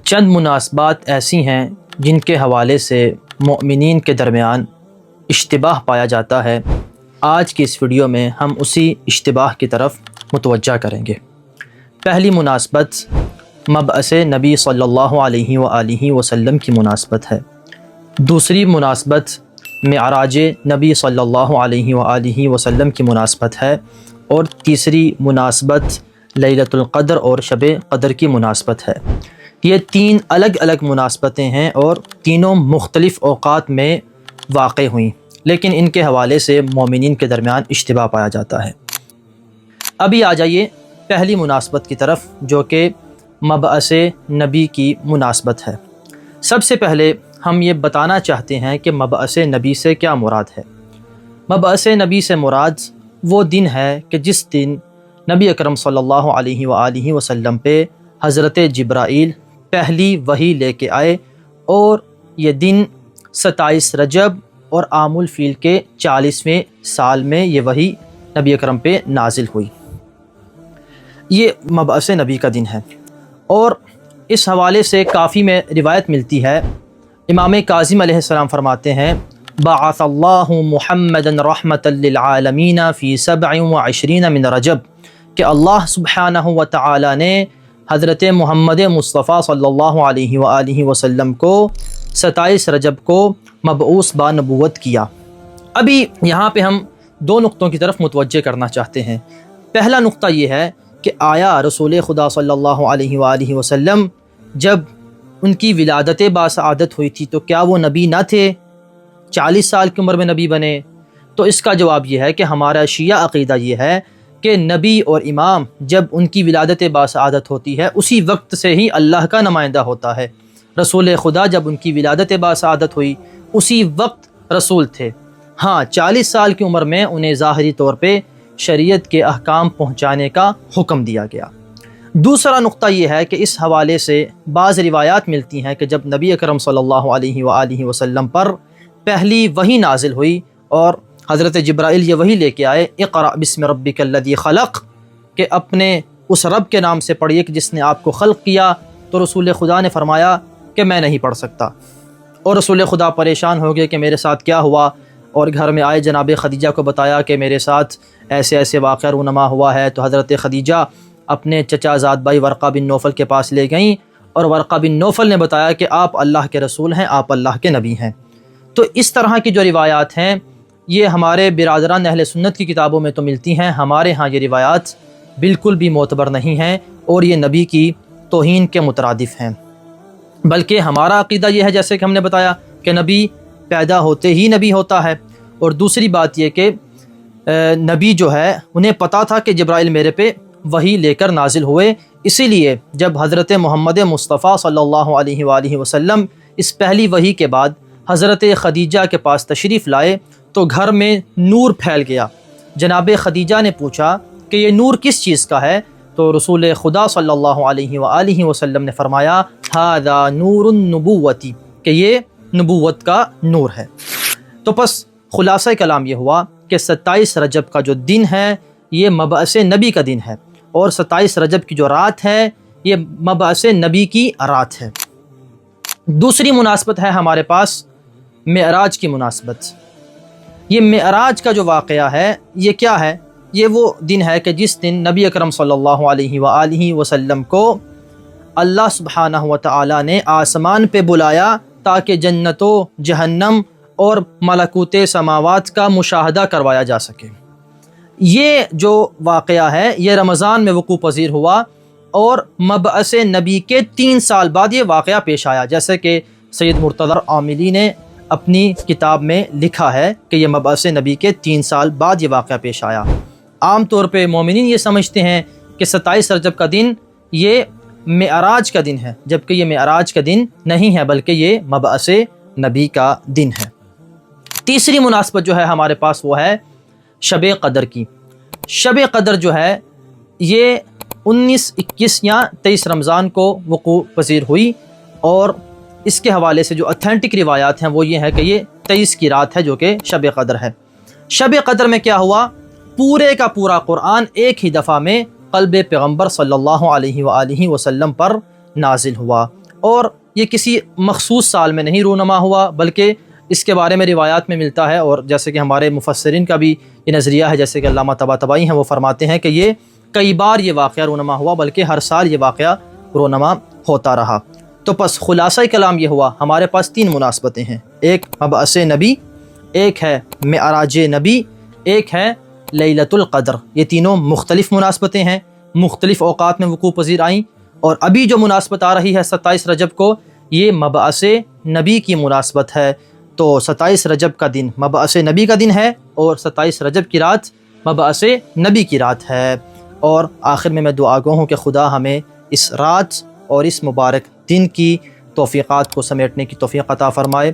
چند مناسبات ایسی ہیں جن کے حوالے سے مومنین کے درمیان اشتباہ پایا جاتا ہے۔ آج کی اس ویڈیو میں ہم اسی اشتباہ کی طرف متوجہ کریں گے۔ پہلی مناسبت مبعث نبی صلی اللہ علیہ وآلہ وسلم کی مناسبت ہے۔ دوسری مناسبت معراج نبی صلی اللہ علیہ وآلہ وسلم کی مناسبت ہے، اور تیسری مناسبت لیلۃ القدر اور شب قدر کی مناسبت ہے۔ یہ تین الگ الگ مناسبتیں ہیں اور تینوں مختلف اوقات میں واقع ہوئیں، لیکن ان کے حوالے سے مومنین کے درمیان اشتباہ پایا جاتا ہے۔ ابھی آ جائیے پہلی مناسبت کی طرف، جو کہ مبعث نبی کی مناسبت ہے۔ سب سے پہلے ہم یہ بتانا چاہتے ہیں کہ مبعث نبی سے کیا مراد ہے۔ مبعث نبی سے مراد وہ دن ہے کہ جس دن نبی اکرم صلی اللہ علیہ وآلہ وسلم پہ حضرت جبرائیل پہلی وحی لے کے آئے، اور یہ دن 27 رجب اور عام الفیل کے 40ویں سال میں یہ وحی نبی اکرم پہ نازل ہوئی۔ یہ مبعث نبی کا دن ہے، اور اس حوالے سے کافی میں روایت ملتی ہے۔ امام کاظم علیہ السلام فرماتے ہیں، بعث اللہ محمدا رحمتا للعالمین فی 27 من رجب، کہ اللہ سبحانہ و تعالی نے حضرت محمد مصطفیٰ صلی اللہ علیہ وآلہ وسلم کو 27 رجب کو مبعوث بانبوت کیا۔ ابھی یہاں پہ ہم دو نقطوں کی طرف متوجہ کرنا چاہتے ہیں۔ پہلا نقطہ یہ ہے کہ آیا رسول خدا صلی اللہ علیہ وآلہ وسلم جب ان کی ولادت باسعادت ہوئی تھی تو کیا وہ نبی نہ تھے؟ 40 سال کی عمر میں نبی بنے؟ تو اس کا جواب یہ ہے کہ ہمارا شیعہ عقیدہ یہ ہے کہ نبی اور امام جب ان کی ولادت باسعادت ہوتی ہے اسی وقت سے ہی اللہ کا نمائندہ ہوتا ہے۔ رسول خدا جب ان کی ولادت باسعادت ہوئی اسی وقت رسول تھے۔ ہاں، 40 سال کی عمر میں انہیں ظاہری طور پہ شریعت کے احکام پہنچانے کا حکم دیا گیا۔ دوسرا نقطہ یہ ہے کہ اس حوالے سے بعض روایات ملتی ہیں کہ جب نبی اکرم صلی اللہ علیہ وآلہ وسلم پر پہلی وحی نازل ہوئی اور حضرت جبرائیل یہ وحی لے کے آئے، اقرأ بسم ربک الذی خلق، کہ اپنے اس رب کے نام سے پڑھیے کہ جس نے آپ کو خلق کیا، تو رسول خدا نے فرمایا کہ میں نہیں پڑھ سکتا، اور رسول خدا پریشان ہو گئے کہ میرے ساتھ کیا ہوا، اور گھر میں آئے جناب خدیجہ کو بتایا کہ میرے ساتھ ایسے ایسے واقعہ رونما ہوا ہے۔ تو حضرت خدیجہ اپنے چچا زاد بھائی ورقہ بن نوفل کے پاس لے گئیں، اور ورقہ بن نوفل نے بتایا کہ آپ اللہ کے رسول ہیں، آپ اللہ کے نبی ہیں۔ تو اس طرح کی جو روایات ہیں یہ ہمارے برادران اہل سنت کی کتابوں میں تو ملتی ہیں، ہمارے ہاں یہ روایات بالکل بھی معتبر نہیں ہیں اور یہ نبی کی توہین کے مترادف ہیں۔ بلکہ ہمارا عقیدہ یہ ہے، جیسے کہ ہم نے بتایا، کہ نبی پیدا ہوتے ہی نبی ہوتا ہے۔ اور دوسری بات یہ کہ نبی جو ہے انہیں پتہ تھا کہ جبرائیل میرے پہ وحی لے کر نازل ہوئے، اسی لیے جب حضرت محمد مصطفیٰ صلی اللہ علیہ وآلہ وسلم اس پہلی وحی کے بعد حضرت خدیجہ کے پاس تشریف لائے تو گھر میں نور پھیل گیا۔ جناب خدیجہ نے پوچھا کہ یہ نور کس چیز کا ہے؟ تو رسول خدا صلی اللہ علیہ وآلہ وسلم نے فرمایا، ھذا نور النبوۃ، کہ یہ نبوت کا نور ہے۔ تو پس خلاصہ کلام یہ ہوا کہ 27 رجب کا جو دن ہے یہ مبعث نبی کا دن ہے، اور 27 رجب کی جو رات ہے یہ مبعث نبی کی رات ہے۔ دوسری مناسبت ہے ہمارے پاس معراج کی مناسبت۔ یہ معراج کا جو واقعہ ہے یہ کیا ہے؟ یہ وہ دن ہے کہ جس دن نبی اکرم صلی اللہ علیہ وآلہ وسلم کو اللہ سبحانہ و تعالی نے آسمان پہ بلایا تاکہ جنت و جہنم اور ملکوت سماوات کا مشاہدہ کروایا جا سکے۔ یہ جو واقعہ ہے یہ رمضان میں وقوع پذیر ہوا، اور مبعث نبی کے 3 سال بعد یہ واقعہ پیش آیا، جیسے کہ سید مرتضی عاملی نے اپنی کتاب میں لکھا ہے کہ یہ مبعث نبی کے 3 سال بعد یہ واقعہ پیش آیا۔ عام طور پہ مومنین یہ سمجھتے ہیں کہ 27 رجب کا دن یہ معراج کا دن ہے، جبکہ یہ معراج کا دن نہیں ہے بلکہ یہ مبعث نبی کا دن ہے۔ تیسری مناسبت جو ہے ہمارے پاس وہ ہے شب قدر کی۔ شب قدر جو ہے یہ 19، 21 یا 23 رمضان کو وقوع پذیر ہوئی، اور اس کے حوالے سے جو اتھینٹک روایات ہیں وہ یہ ہے کہ یہ 23 کی رات ہے جو کہ شب قدر ہے۔ شب قدر میں کیا ہوا؟ پورے کا پورا قرآن ایک ہی دفعہ میں قلب پیغمبر صلی اللہ علیہ وآلہ وسلم پر نازل ہوا، اور یہ کسی مخصوص سال میں نہیں رونما ہوا، بلکہ اس کے بارے میں روایات میں ملتا ہے، اور جیسے کہ ہمارے مفسرین کا بھی یہ نظریہ ہے، جیسے کہ علامہ طباطبائی ہیں، وہ فرماتے ہیں کہ یہ کئی بار یہ واقعہ رونما ہوا، بلکہ ہر سال یہ واقعہ رونما ہوتا رہا۔ تو پس خلاصہ کلام یہ ہوا، ہمارے پاس 3 مناسبتیں ہیں، ایک مبعث نبی، ایک ہے معراج نبی، ایک ہے لیلۃ القدر۔ یہ تینوں مختلف مناسبتیں ہیں، مختلف اوقات میں وقوع پذیر آئیں، اور ابھی جو مناسبت آ رہی ہے 27 رجب کو، یہ مبعث نبی کی مناسبت ہے۔ تو 27 رجب کا دن مبعث نبی کا دن ہے، اور 27 رجب کی رات مبعث نبی کی رات ہے۔ اور آخر میں دعا گو ہوں کہ خدا ہمیں اس رات اور اس مبارک دن کی توفیقات کو سمیٹنے کی توفیق عطا فرمائے۔